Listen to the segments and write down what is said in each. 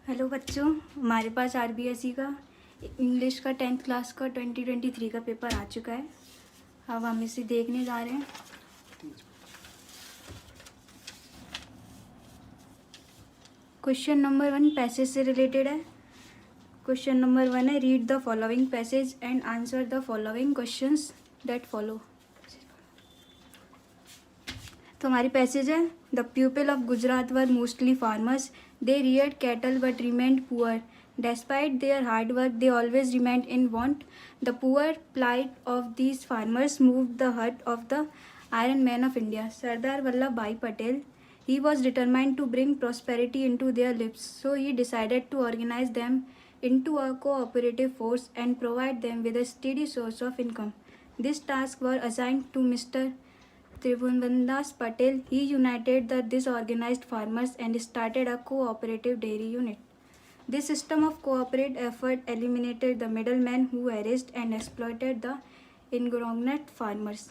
Hello बच्चों, हमारे पास RBSE का इंग्लिश का 10th क्लास का 2023 का पेपर आ चुका है। अब हम इसे देखने जा रहे हैं। क्वेश्चन नंबर 1 पैसेज से रिलेटेड है। क्वेश्चन नंबर 1 है, read the following passage and answer the following questions that follow. तो हमारी पैसेज है, the people of Gujarat were mostly farmers, they reared cattle but remained poor. Despite their hard work, they always remained in want. The poor plight of these farmers moved the heart of the Iron Man of India, Sardar Vallabhbhai Patel. He was determined to bring prosperity into their lives, so he decided to organize them into a cooperative force and provide them with a steady source of income. This task was assigned to Mr. Tribhuvandas Patel. He united the disorganized farmers and started a cooperative dairy unit. This system of cooperative effort eliminated the middlemen who harassed and exploited the indigent farmers.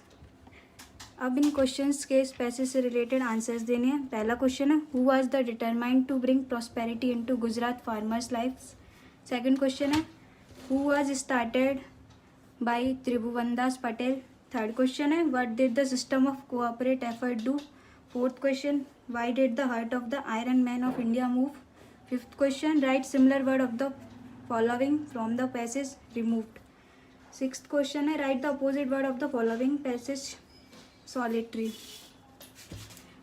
अब इन questions के passage से related answers देने हैं। पहला question है, who was the determined to bring prosperity into Gujarat farmers lifes. Second question है, who was started by Tribhuvandas Patel. Third question है, what did the system of cooperate effort do. Fourth question, why did the heart of the iron man of India move. Fifth question, write similar word of the following from the passage removed. Sixth question है, right the opposite word of the following passage solitary.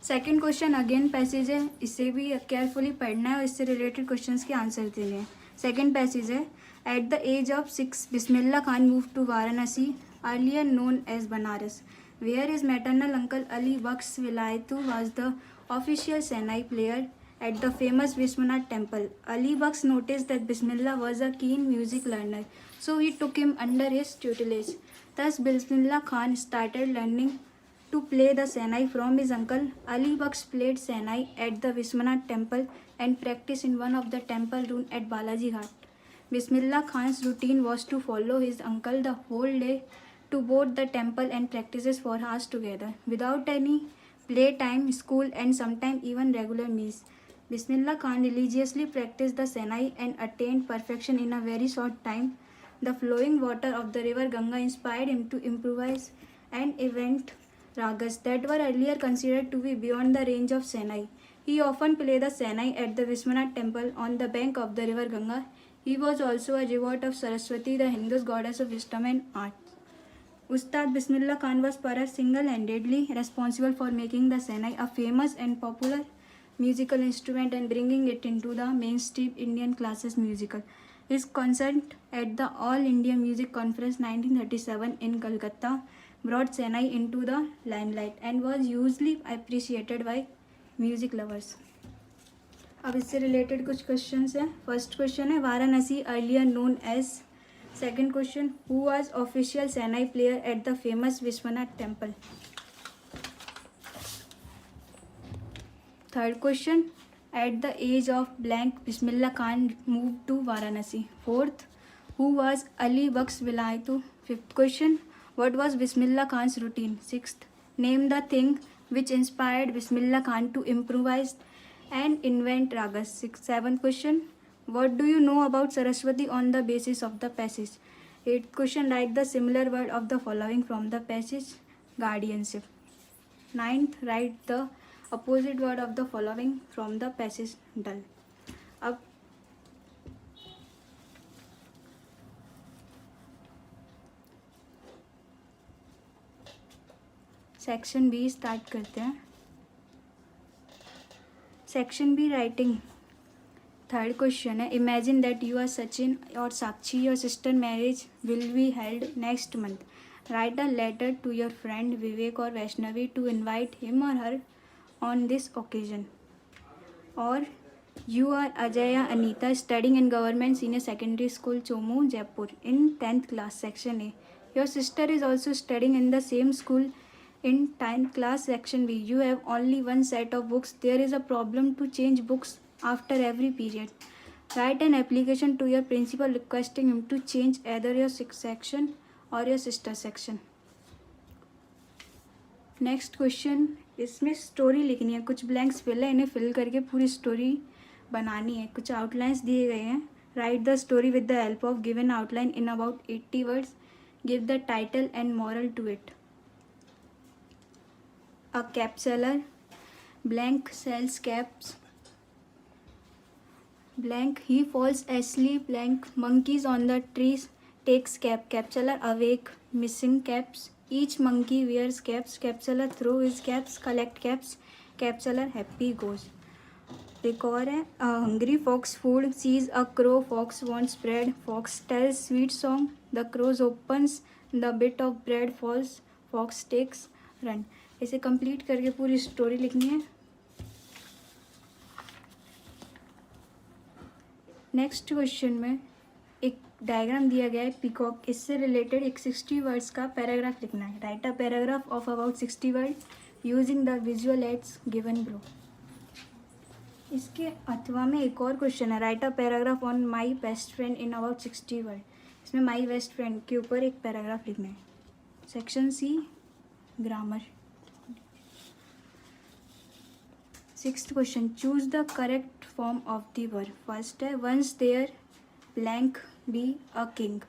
Second question again passage है, इसे भी carefully पढ़ना है और इससे related questions के answer देने हैं। सेकेंड पैसेज है, at the age of 6 Bismillah Khan move to Varanasi, earlier known as Banaras, where is maternal uncle Ali Bakhsh Vilayatu was the official shehnai player at the famous Vishwanath temple. Ali Baksh noticed that Bismillah was a keen music learner, so he took him under his tutelage. Thus, Bismillah Khan started learning to play the Sahnai from his uncle. Ali Baksh played Sahnai at the Vishwanath temple and practiced in one of the temple room at Balaji Ghat. Bismillah Khan's routine was to follow his uncle the whole day to both the temple and practices for hours together, without any playtime, school, and sometimes even regular meals. Bismillah Khan religiously practiced the Sahnai and attained perfection in a very short time. The flowing water of the river Ganga inspired him to improvise and invent ragas that were earlier considered to be beyond the range of Sahnai. He often played the Sahnai at the Vishwanath temple on the bank of the river Ganga. He was also a devotee of Saraswati, the Hindu goddess of wisdom and art. Ustad Bismillah Khan was perhaps single-handedly responsible for making the Sahnai a famous and popular musical instrument and bringing it into the mainstream Indian classes musical. His concert at the All India Music Conference 1937 in Calcutta brought Sahnai into the limelight and was hugely appreciated by music lovers. अब इससे related कुछ questions हैं। First question है, Varanasi earlier known as. Second question, who was official Sahnai player at the famous Vishwanath temple. Third question, at the age of blank, Bismillah Khan moved to Varanasi. Fourth, who was Ali Baksh Vilayatu? Fifth question, what was Bismillah Khan's routine? Sixth, name the thing which inspired Bismillah Khan to improvise and invent ragas. Seventh question, what do you know about Saraswati on the basis of the passage? Eighth question, write the similar word of the following from the passage guardianship. Ninth, write the opposite word of the following from the passage done. अब section B start करते हैं। Section B writing. Third question है, imagine that you are Sachin और Sakshi, your sister marriage will be held next month. Write a letter to your friend Vivek और Vaishnavi to invite him और her on this occasion. Or you are Ajaya Anita studying in government senior secondary school Chomu Jaipur in 10th class section A. Your sister is also studying in the same school in 10th class section B. You have only one set of books. There is a problem to change books after every period. Write an application to your principal requesting him to change either your section or your sister section. Next question, इसमें story लिखनी है। कुछ blanks fill है, इन्हें fill करके पूरी story बनानी है। कुछ आउटलाइंस दिए गए हैं। Write the story with the help of given outline in about 80 words. Give the title and moral to it. A cap seller. Blank sells caps. Blank he falls asleep. Blank monkeys on the trees takes cap. Cap seller awake. Missing caps. Each monkey wears caps. Cap seller throw his caps. Collect caps. Cap seller happy goes. एक और है. A hungry fox food sees a crow. Fox wants bread. Fox tells sweet song. The crow opens. The bit of bread falls. Fox takes run. इसे complete करके पूरी story लिखनी है. Next question में एक डायग्राम दिया गया है पीकॉक. इससे रिलेटेड एक 60 वर्ड्स का पैराग्राफ लिखना है. Right a paragraph of about 60 word using the visual aids given below. इसके अथवा में एक और क्वेश्चन है. Right a paragraph on my best friend in about 60 word. इसमें माई बेस्ट फ्रेंड के ऊपर एक पैराग्राफ लिखना है. Section C grammar. Sixth question. Choose the correct form of the verb. First है once there blank be a king.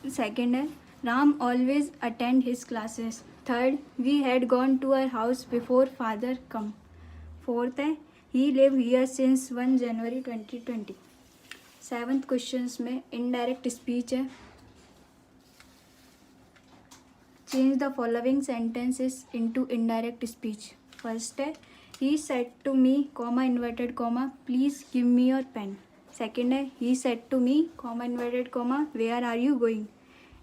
Second है Ram always attend his classes. Third we had gone to our house before father come. Fourth है he live here since 1 January 2020. Seventh question में indirect speech है. Change the following sentences into indirect speech. First है he said to me comma inverted comma please give me your pen. Second है he said to me comma inverted comma where are you going.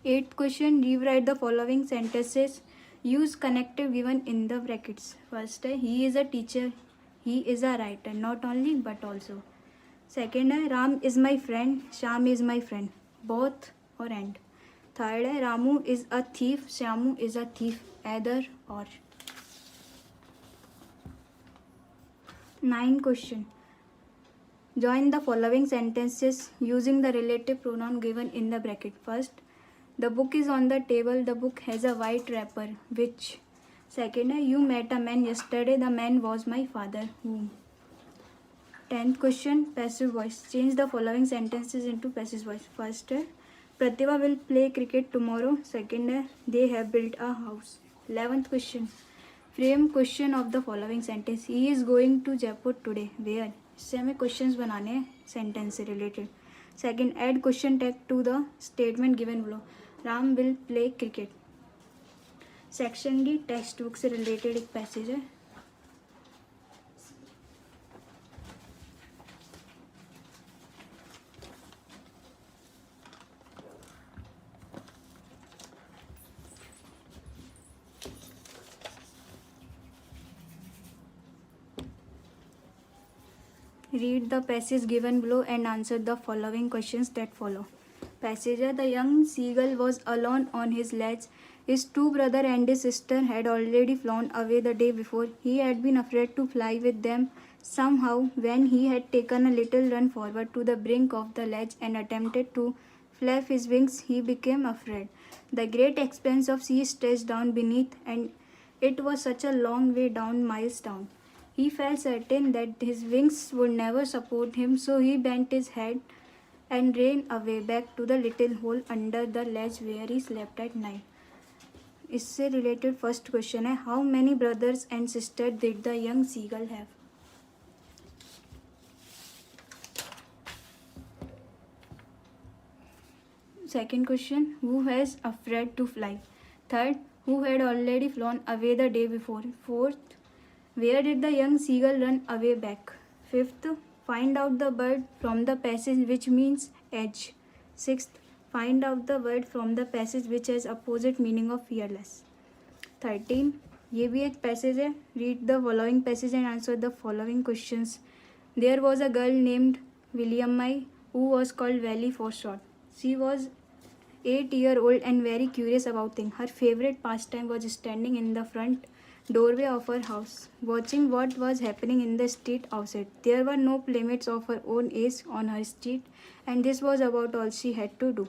Eighth question rewrite the following sentences. Use connective given in the brackets. First है he is a teacher. He is a writer. Not only but also. Second है Ram is my friend. Sham is my friend. Both or and. Third है Ramu is a thief. Shyamu is a thief. Either or. 9 question. Join the following sentences using the relative pronoun given in the bracket. First, the book is on the table. The book has a white wrapper. Which? Second, you met a man yesterday. The man was my father. Whom? 10th question, passive voice. Change the following sentences into passive voice. First, Pratibha will play cricket tomorrow. Second, they have built a house. 11th question, frame question of the following sentence. He is going to Jaipur today. Where? इससे हमें questions बनाने हैं sentence से related. Second, add question tag to the statement given below. Ram will play cricket. Section D text book से related एक passage है. Read the passage given below and answer the following questions that follow. Passage है the young seagull was alone on his ledge. His two brothers and his sister had already flown away the day before. He had been afraid to fly with them. Somehow, when he had taken a little run forward to the brink of the ledge and attempted to flap his wings, he became afraid. The great expanse of sea stretched down beneath, and it was such a long way down, miles down. He felt certain that his wings would never support him, so he bent his head and ran away back to the little hole under the ledge where he slept at night. इससे related first question है how many brothers and sister did the young seagull have. Second question who has afraid to fly. Third, who had already flown away the day before. Fourth, where did the young seagull run away back? Fifth, find out the word from the passage which means edge. Sixth, find out the word from the passage which has opposite meaning of fearless. 13, ये भी एक passage है. Read the following passage and answer the following questions. There was a girl named Williamai who was called Valley for short. She was 8-year-old and very curious about things. Her favorite pastime was standing in the front doorway of her house, watching what was happening in the street outside. There were no playmates of her own age on her street, and this was about all she had to do.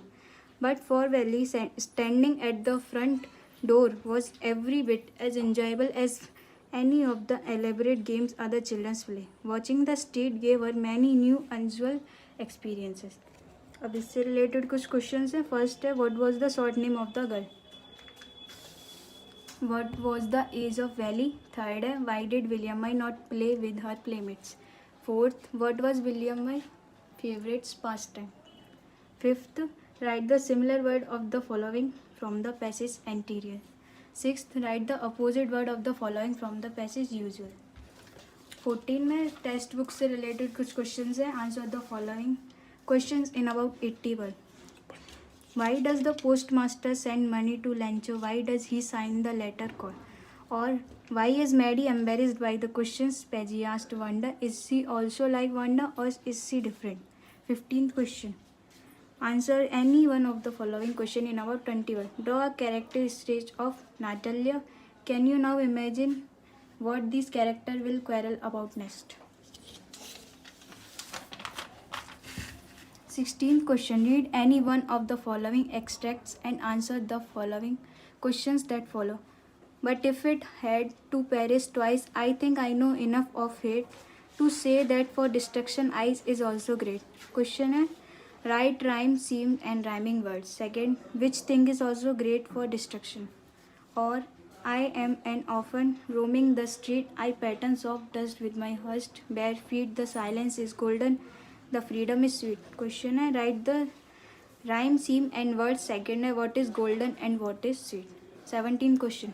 But for Valley, standing at the front door was every bit as enjoyable as any of the elaborate games other children play. Watching the street gave her many new unusual experiences. अब इससे related कुछ question है. First है, what was the short name of the girl. What was the age of Valli. Third है, why did William I not play with her playmates. Fourth, what was William I favourites pastime. Fifth, write the similar word of the following from the passage anterior. Sixth, write the opposite word of the following from the passage usual. 14 में text book से related कुछ questions है. Answer the following questions in about 80 word. Why does the postmaster send money to Lancho? Why does he sign the letter call? Or why is Maddie embarrassed by the questions Peggy asked Wanda? Is she also like Wanda or is she different? 15th question. Answer any one of the following question in about 20 words. Draw a characteristic of Natalia. Can you now imagine what this character will quarrel about next? 16th question. Read any one of the following extracts and answer the following questions that follow. But if it had to perish twice, I think I know enough of it to say that for destruction ice is also great. Question है, write rhyme, seam and rhyming words. Second, which thing is also great for destruction? Or I am an orphan roaming the street. I pattern soft dust with my hushed bare feet. The silence is golden. The freedom is sweet. Question है, write the rhyme, seam and words. Second है, what is golden and what is sweet. 17th question.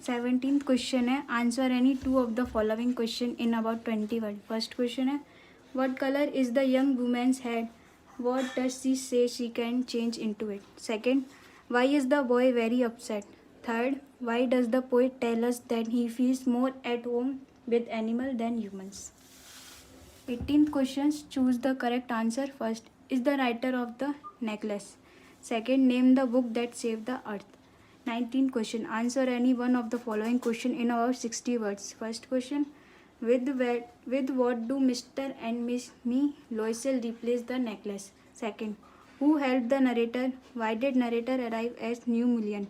Seventeenth question है, answer any two of the following question in about 20 word. First question है, what colour is the young women's head. What does she say she can change into it. Second, why is the boy very upset. Third, why does the poet tell us that he feels more at home with animal than humans. 18th question, choose the correct answer. First, is the writer of the necklace. Second, name the book that saved the earth. 19th question, answer any one of the following question in about 60 words. First question, with what do Mr. and Miss Me Loisel replace the necklace. Second, who helped the narrator. Why did narrator arrive as New Million.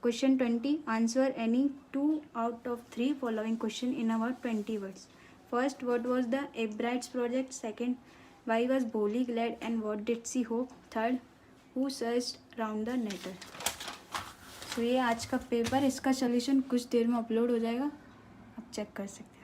Question 20, answer any 2 out of 3 following question in about 20 words. First, what was the Abrites project. Second, why was Boli glad and what did she hope. Third, who searched round the netter. तो ये आज का paper, इसका solution कुछ देर में upload हो जाएगा, आप चेक कर सकते हैं.